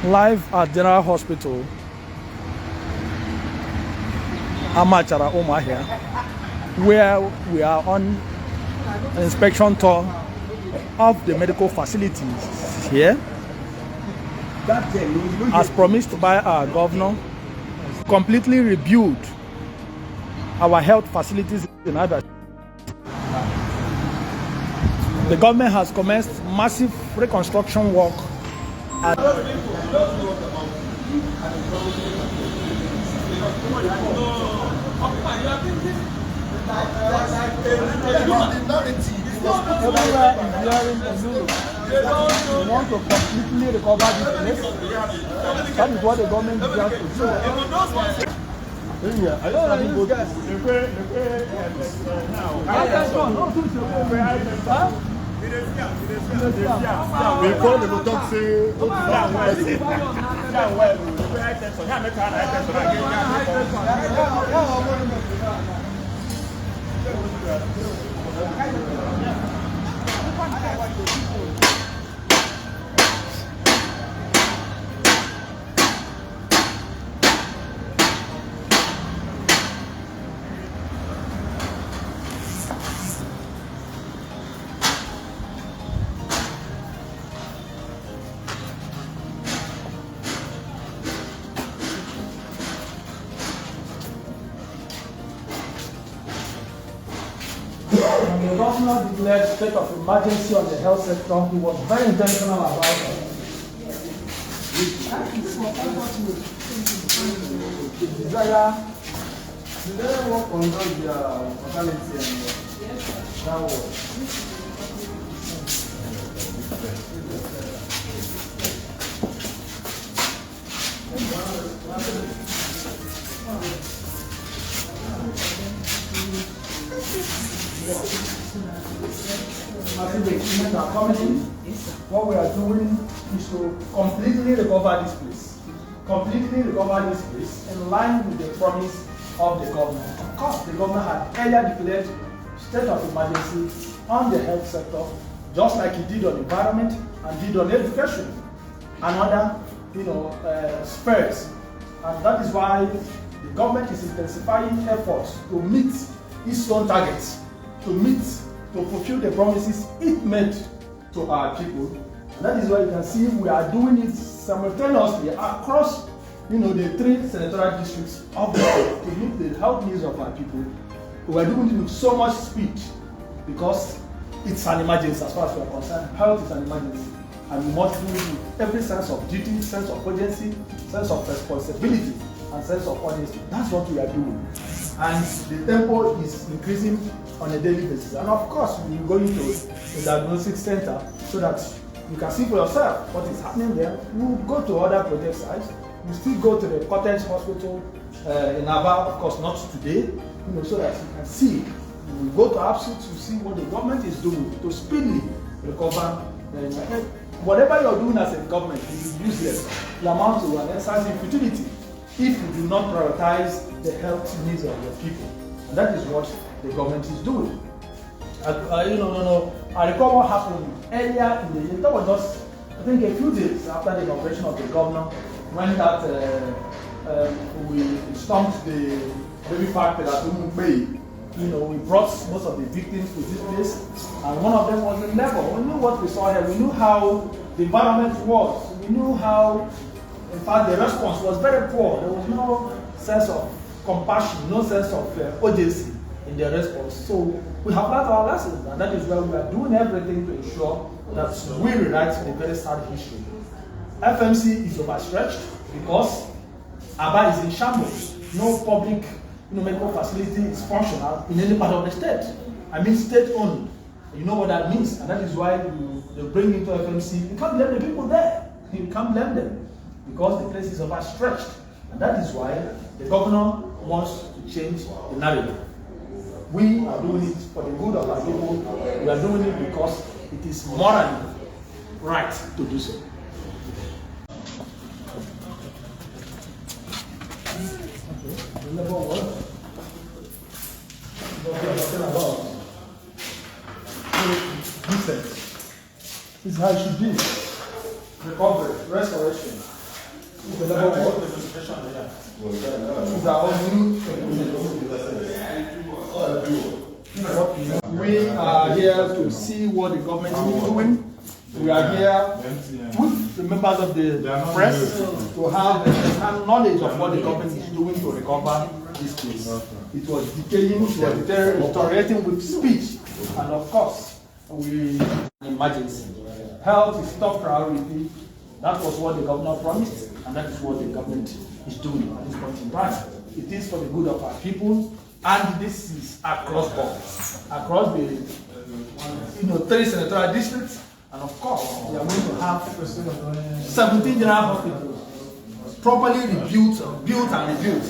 Live at General Hospital, Amachara Omahia, where we are on an inspection tour of the medical facilities here. As promised by our governor, completely rebuild our health facilities in Abia. The government has commenced massive reconstruction work at everywhere is hearing a Zulu. We want to completely recover this place. That is what the government began to do. I don't know these guys. When the governor declared state of emergency on the health sector, he was very intentional about it. Did they work on the mortality and that was? As the equipment are coming in, what we are doing is to completely recover this place. Completely recover this place in line with the promise of the government. Of course, the government had earlier declared state of emergency on the health sector, just like he did on environment and did on education and other, spheres. And that is why the government is intensifying efforts to meet its own targets, to fulfill the promises it made to our people. And that is why you can see we are doing it simultaneously across the 3 senatorial districts of the state to meet the health needs of our people. We are doing it with so much speed because it's an emergency as far as we are concerned. Health is an emergency. And we must do it with every sense of duty, sense of urgency, sense of responsibility, and sense of honesty. That's what we are doing. And the tempo is increasing on a daily basis. And of course, we will go into the diagnostic center so that you can see for yourself what is happening there. We will go to other project sites. We still go to the Cottage Hospital in Abia, of course not today, so that you can see. We will go to Abia to see what the government is doing to speedily recover. Whatever you're doing as a government is useless. It amounts to an exercise in futility if you do not prioritize the health needs of your people. And that is what the government is doing. I recall what happened earlier in the year. That was just, I think, a few days after the inauguration of the governor, when that we stormed the baby factory at Umugbe. We brought most of the victims to this place, and one of them was in Level. We knew what we saw here. We knew how the environment was. We knew how, in fact, the response was very poor. There was no sense of compassion, no sense of urgency in the response. So we have learned our lessons, and that is why we are doing everything to ensure that we rewrite the very sad history. FMC is overstretched because Abia is in shambles. No public medical facility is functional in any part of the state. I mean state-owned. You know what that means, and that is why they bring into FMC. You can't blame the people there. You can't blame them because the place is overstretched, and that is why the governor wants to change the narrative. We are doing it for the good of our people. We are doing it because it is morally right to do so. The level one. This is how it should be. Recovery, restoration. The level what? These are all new. We are here to see what the government is doing. We are here with the members of the press to have knowledge of what the government is doing to recover this place. It was decaying, it was deteriorating with speech, and of course, we emergency. Health is top priority. That was what the governor promised, and that is what the government is doing at this point in time. It is for the good of our people, and this is across borders, across the 3 senatorial districts. And of course, we are going to have 17 general hospitals properly built and rebuilt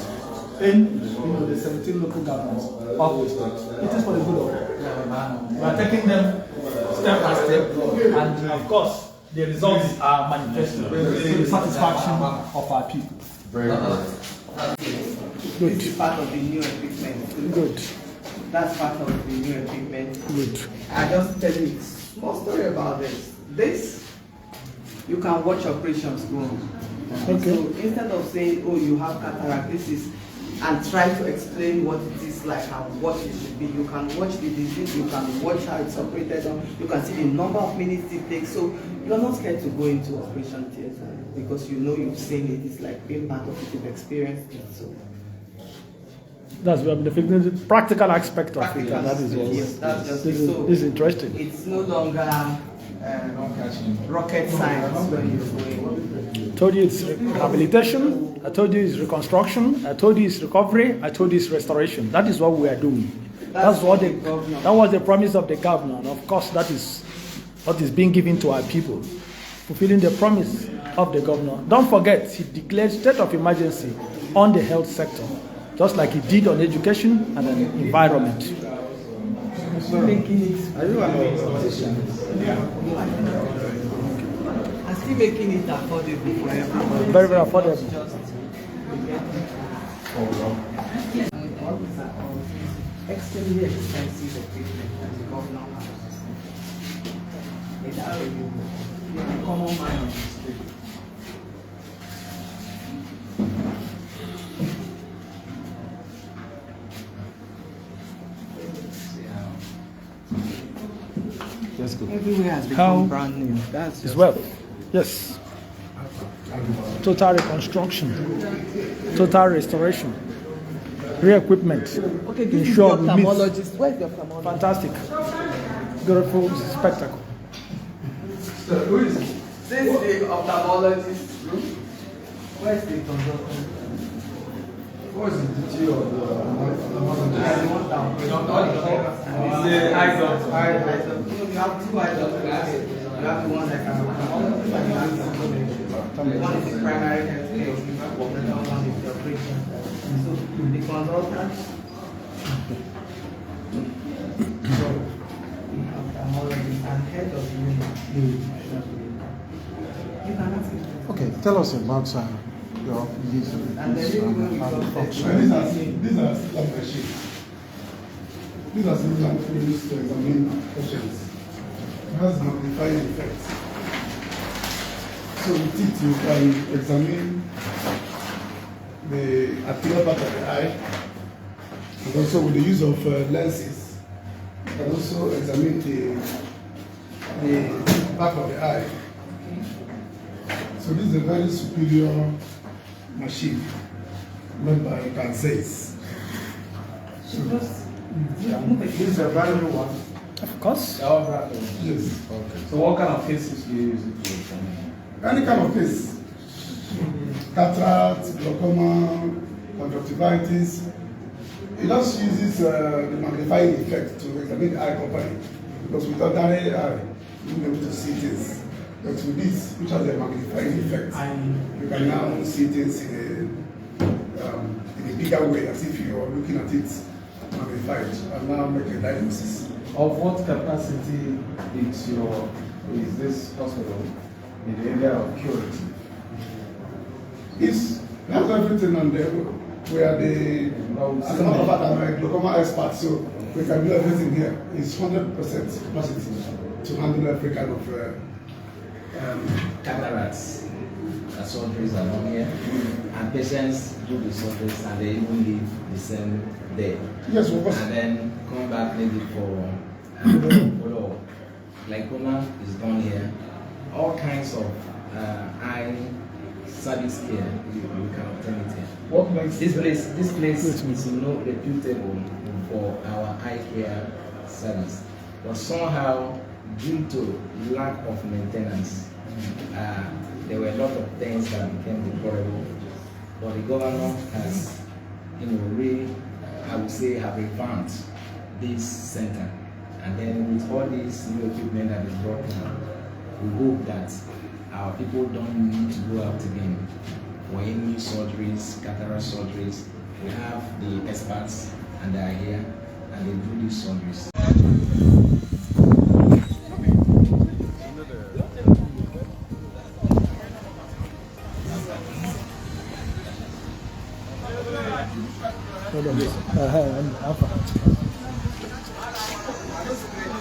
in the 17 local governments of the state. It is for the good of all. We are taking them step by step, and of course, the results are manifested to the satisfaction of our people. Very good. This is part of the new equipment. Good. That's part of the new equipment. Good. I just tell you a small story about this. This, you can watch operations go on. Okay. So instead of saying, oh, you have cataract, this is, and try to explain what it is like and what it should be, you can watch the disease, you can watch how it's operated on, you can see the number of minutes it takes. So you're not scared to go into operation theater because you know you've seen it. It's like being part of it, you've experienced it. So That's the practical aspect of it. And that is what yes, that's just this so is interesting. it's no longer rocket science when you're going. I told you it's rehabilitation, I told you it's reconstruction, I told you it's recovery, I told you it's restoration. That is what we are doing. That was the promise of the governor. And of course, that is what is being given to our people, fulfilling the promise of the governor. Don't forget, he declared state of emergency on the health sector, just like he did on education and on environment. Making it. Are you an politician? Yeah. I'm still making it affordable for everybody. Very, very affordable. Extremely expensive equipment that the governor has. It's already the common man on the street. That's good. Everywhere has become brand new. That's As well. Yes. Total reconstruction, total restoration, re-equipment. okay, this is the Ensure we meet. ophthalmologist. Where's the ophthalmologist? Fantastic. Beautiful spectacle. So who is it? This is the ophthalmologist. Where's the consultant? What is the duty of the It's the eye doctor. You have two eye doctors. You have the one that can ophthalmologist and you have the one is the primary health care, the other one is the operation. So the consultant, so the ophthalmologist and head of the unit. You can ask him. Okay, tell us about your use of And then maybe when we how come it to functions. These are still machines. These are still used to examine patients. It has magnifying effects. So with it, you can examine the anterior part of the eye, and also with the use of lenses, you can also examine the back of the eye. So this is a very superior machine made by Kansas. So this is a very new one. Of course. Yes. Okay. So what kind of cases do you use it for? Any kind of case. Cataract, glaucoma, conjunctivitis. It just uses the magnifying effect to examine the eye properly. Because with ordinary eye, you won't be able to see things. But with this, which has a magnifying effect, you can now see things in a bigger way, as if you are looking at it magnified, and now make a diagnosis. Of what capacity is this hospital in the area of curative? It has everything on there. We are the, as a matter of fact, I'm a glaucoma expert, so we can do everything here. It's 100% capacity to handle every kind of Cataracts as surgeries are done here, and patients do the surgeries and they even leave the same day. Yes, of course. And then come back maybe for follow-up. Glaucoma is done here. All kinds of eye service care you can obtain it here. What makes This place is not reputable for our eye care service, but somehow due to lack of maintenance, there were a lot of things that became deplorable. But the governor has, really, I would say, have revamped this center, and then with all these new equipment that is brought in, we hope that our people don't need to go out again for any surgeries, cataract surgeries. We have the experts, and they are here, and they do these surgeries.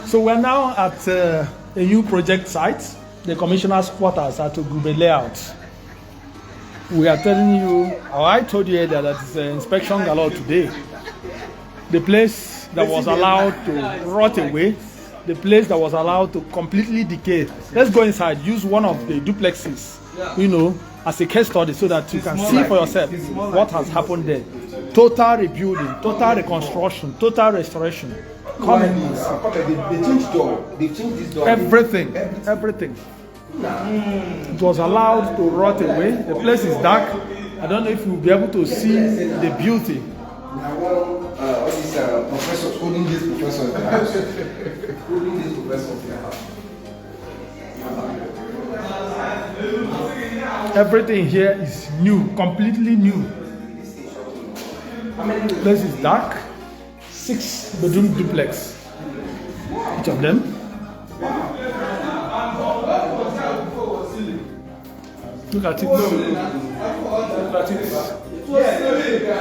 So we're now at a new project site, the commissioner's quarters at Ogube Layout. We are telling you, or I told you earlier, that it's inspection galore today. The place that was allowed to rot away, the place that was allowed to completely decay. Let's go inside, use one of the duplexes, as a case study so that you can see for yourself what has happened there. Total rebuilding, total reconstruction, total restoration. They changed door. They changed this door. Everything. It was allowed to rot away. The place is dark. I don't know if you'll be able to see the beauty. All these professors holding this professor in the house. Holding this professor in the house. Everything here is new, completely new. The place is dark. 6-bedroom duplex. Each of them. Look at it. Look at it.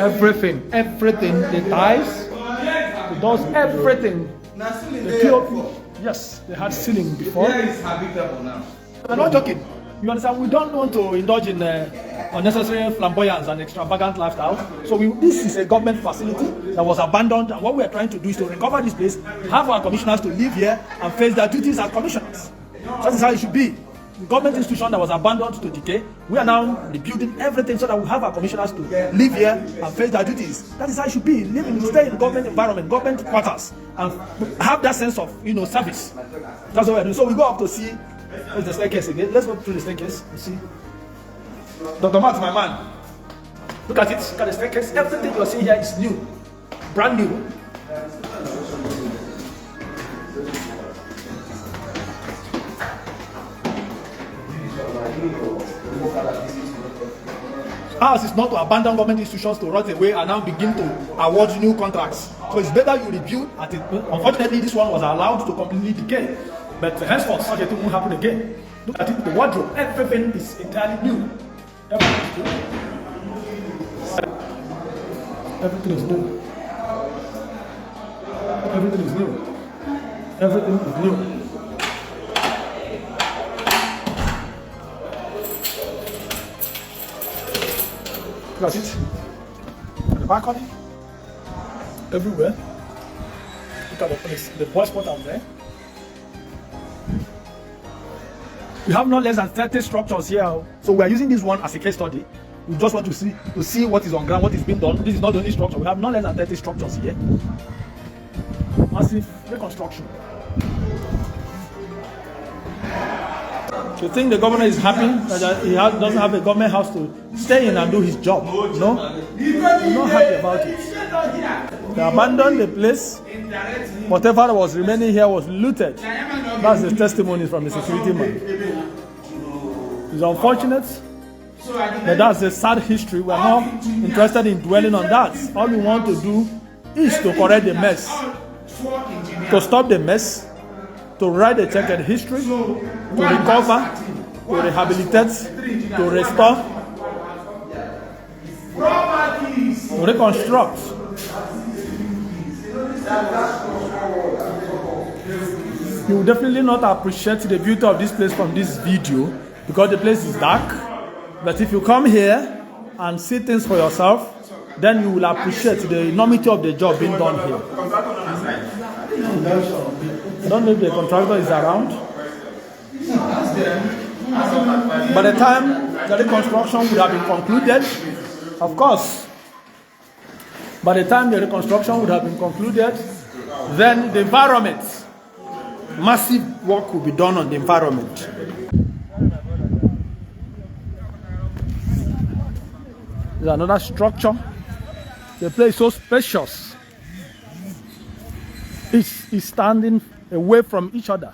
Everything. The tiles, the doors, everything. The POP. Yes, they had ceiling before. I'm not joking. You understand? We don't want to indulge in unnecessary flamboyance and extravagant lifestyle. So this is a government facility that was abandoned, and what we are trying to do is to recover this place, have our commissioners to live here and face their duties as commissioners. That is how it should be. The government institution that was abandoned to decay, we are now rebuilding everything so that we have our commissioners to live here and face their duties. That is how it should be. Stay in the government environment, government quarters, and have that sense of service. That's what we are doing. So we go up to see. Where's the staircase again? Let's go through the staircase and see. Dr. Matt, my man. Look at it. Look at the staircase. Everything you're seeing here is new. Brand new. Ours is not to abandon government institutions to rot away and now begin to award new contracts. So it's better you review at it. Unfortunately, this one was allowed to completely decay. But henceforth, such a thing won't happen again. Look at it, the wardrobe, everything is entirely new. Everything is new. Everything is new. Everything is new. Look at it. And the balcony. Everywhere. Look at the place. The boy spot out there. We have no less than 30 structures here. So we are using this one as a case study. We just want to see what is on ground, what is being done. This is not the only structure. We have no less than 30 structures here. Massive reconstruction. You think the governor is happy that he doesn't have a government house to stay in and do his job? No? He's not happy about it. They abandoned the place. Whatever was remaining here was looted. That's the testimony from the security man. It's unfortunate, but that's a sad history. We're not interested in dwelling on that. All we want to do is to correct the mess, to stop the mess, to write a checkered history, to recover, to rehabilitate, to restore, to reconstruct. You will definitely not appreciate the beauty of this place from this video because the place is dark, But if you come here and see things for yourself, then you will appreciate the enormity of the job being done here. I don't know if the contractor is around. By the time the reconstruction would have been concluded, of course, by the time the reconstruction would have been concluded, then the environment, massive work will be done on the environment. There's another structure. The place is so spacious. It's standing away from each other.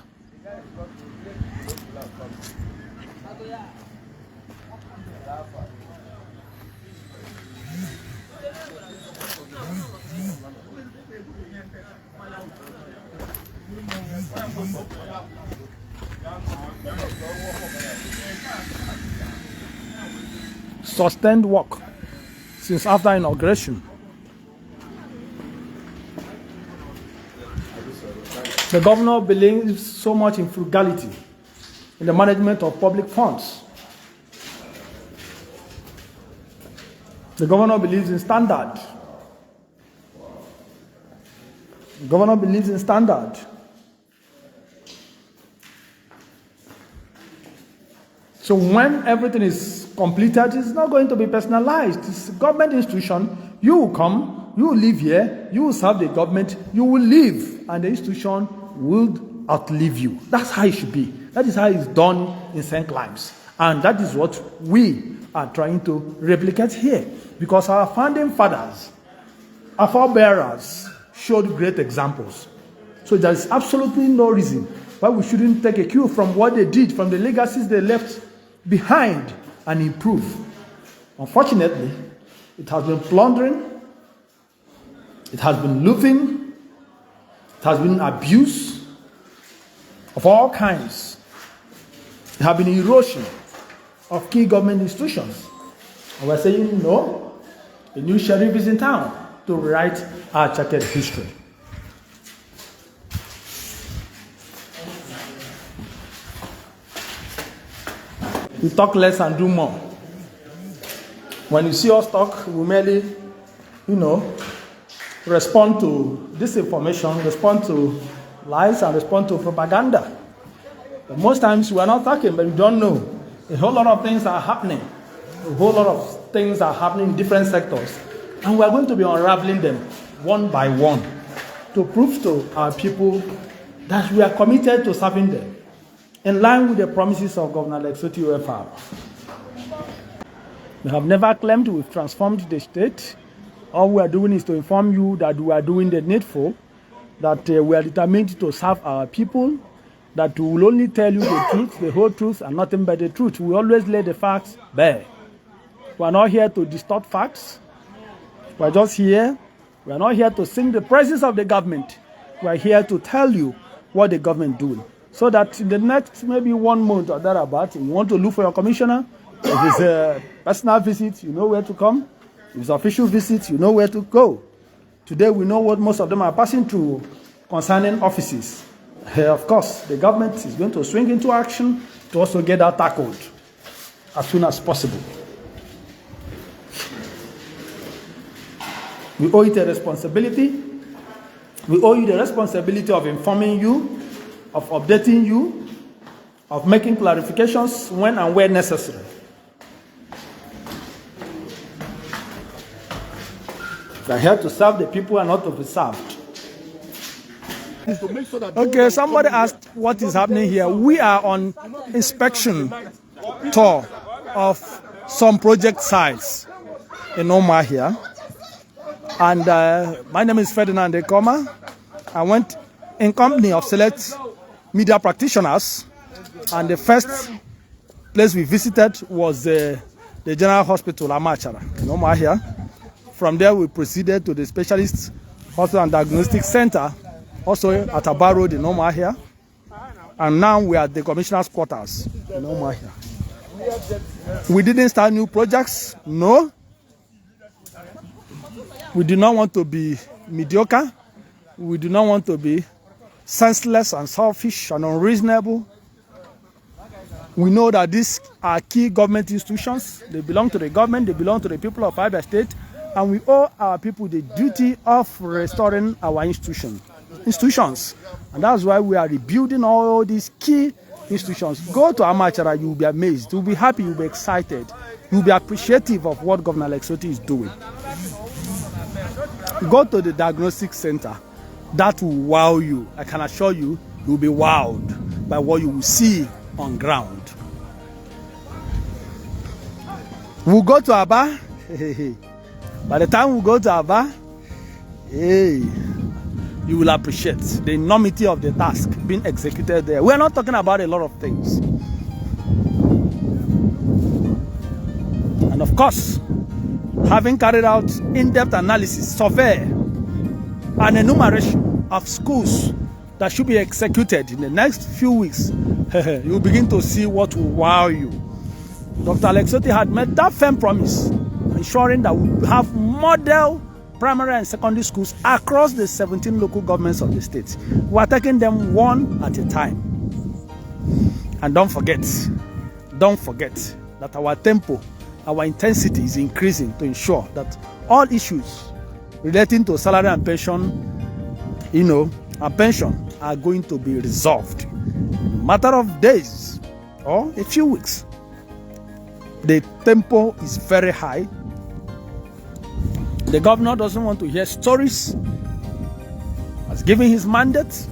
Sustained work since after inauguration. The governor believes so much in frugality in the management of public funds. The governor believes in standard. The governor believes in standard. So when everything is completed, it's not going to be personalized. It's a government institution. You will come, you will live here, you will serve the government, you will live, and the institution will outlive you. That's how it should be. That is how it's done in St. Climes. And that is what we are trying to replicate here. Because our founding fathers, our forebearers, showed great examples. So there is absolutely no reason why we shouldn't take a cue from what they did, from the legacies they left behind, and improve. Unfortunately, it has been plundering, it has been looting, it has been abuse of all kinds. There have been erosion of key government institutions. And we're saying, no, the new sheriff is in town to write our checkered history. We talk less and do more. When you see us talk, we merely, respond to disinformation, respond to lies, and respond to propaganda. But most times we are not talking, but we don't know. A whole lot of things are happening. A whole lot of things are happening in different sectors. And we are going to be unraveling them one by one to prove to our people that we are committed to serving them in line with the promises of Governor Lexoti UFR. We have never claimed we've transformed the state. All we are doing is to inform you that we are doing the needful, that we are determined to serve our people, that we will only tell you the truth, the whole truth, and nothing but the truth. We always lay the facts bare. We are not here to distort facts. We are just here. We are not here to sing the praises of the government. We are here to tell you what the government is doing. So that in the next maybe 1 month or thereabout, you want to look for your commissioner. If it's a personal visit, you know where to come. If it's official visit, you know where to go. Today we know what most of them are passing through concerning offices. Of course, the government is going to swing into action to also get that tackled as soon as possible. We owe it a responsibility. We owe you the responsibility of informing you, of updating you, of making clarifications when and where necessary. We are here to serve the people and not to be served. Okay, somebody asked what is happening here. We are on inspection tour of some project sites in Oma here. And my name is Ferdinand Ekeoma. I went in company of select media practitioners, and the first place we visited was the General Hospital Amachara in Oma here. From there we proceeded to the Specialist Hospital and Diagnostic Center, also at Abia Road in Oma here. And now we are at the Commissioner's Quarters in Oma here. We didn't start new projects, no. We do not want to be mediocre. We do not want to be senseless and selfish and unreasonable. We know that these are key government institutions. They belong to the government, they belong to the people of Abia State, and we owe our people the duty of restoring our institutions. And that's why we are rebuilding all these key institutions. Go to Amachara, you will be amazed, you will be happy, you will be excited, you will be appreciative of what Governor Alexoti is doing. Go to the diagnostic center. That will wow you. I can assure you, you will be wowed by what you will see on ground. We'll go to Abia. By the time we go to Abia, you will appreciate the enormity of the task being executed there. We're not talking about a lot of things. And of course, having carried out in-depth analysis, survey, and enumeration of schools that should be executed in the next few weeks, you'll begin to see what will wow you. Dr. Alexoti had made that firm promise, ensuring that we have model primary and secondary schools across the 17 local governments of the state. We are taking them one at a time. And don't forget that our tempo, our intensity is increasing to ensure that all issues relating to salary and pension, and pension are going to be resolved in a matter of days or a few weeks. The tempo is very high. The governor doesn't want to hear stories. Has given his mandate.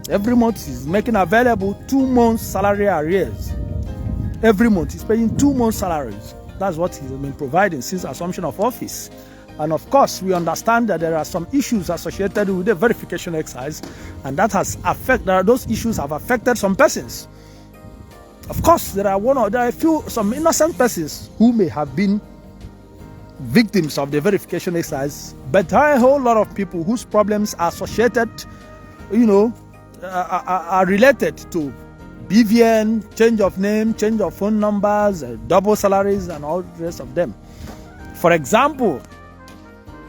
Every month he's making available 2 months salary arrears. Every month he's paying 2 months salaries. That's what he's been providing since assumption of office. And of course, we understand that there are some issues associated with the verification exercise, and those issues have affected some persons. Of course, there are some innocent persons who may have been victims of the verification exercise, but there are a whole lot of people whose problems are associated, are related to BVN, change of name, change of phone numbers, double salaries, and all the rest of them. For example,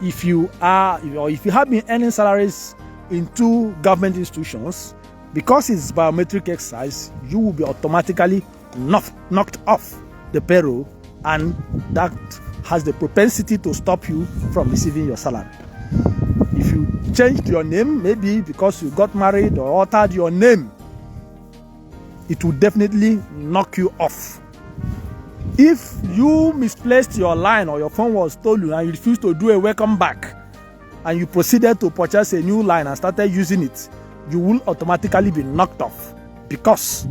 if you have been earning salaries in 2 government institutions, because it's biometric exercise, you will be automatically knocked off the payroll, and that has the propensity to stop you from receiving your salary. If you changed your name, maybe because you got married or altered your name, it will definitely knock you off. If you misplaced your line or your phone was stolen and you refused to do a welcome back, and you proceeded to purchase a new line and started using it, you will automatically be knocked off, because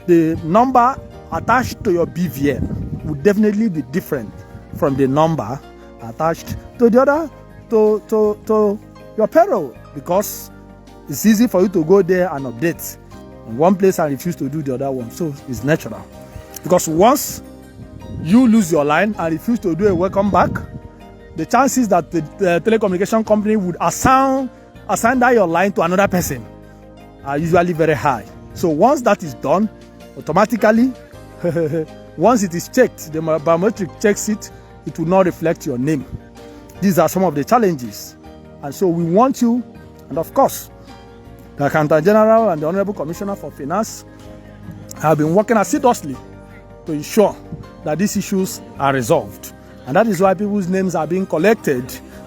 the number attached to your BVN will definitely be different from the number attached to the other, to your payroll, because it's easy for you to go there and update in one place and refuse to do the other one. So it's natural, because once you lose your line and refuse to do a welcome back, the chances that the telecommunication company would assign that your line to another person are usually very high. So once that is done, automatically, once it is checked, the biometric checks it, it will not reflect your name. These are some of the challenges. And so we want you, and of course, the Accountant General and the Honorable Commissioner for Finance have been working assiduously to ensure that these issues are resolved. And that is why people's names are being collected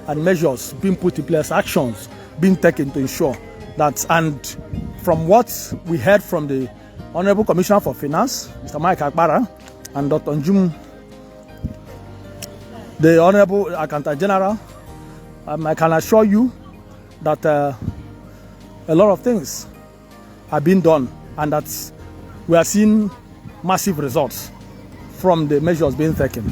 and measures being put in place, actions being taken to ensure that. And from what we heard from the Honorable Commissioner for Finance, Mr. Mike Akbara, and Dr. Njum, the Honorable Accountant General, I can assure you that a lot of things are being done, and that we are seeing massive results from the measures being taken.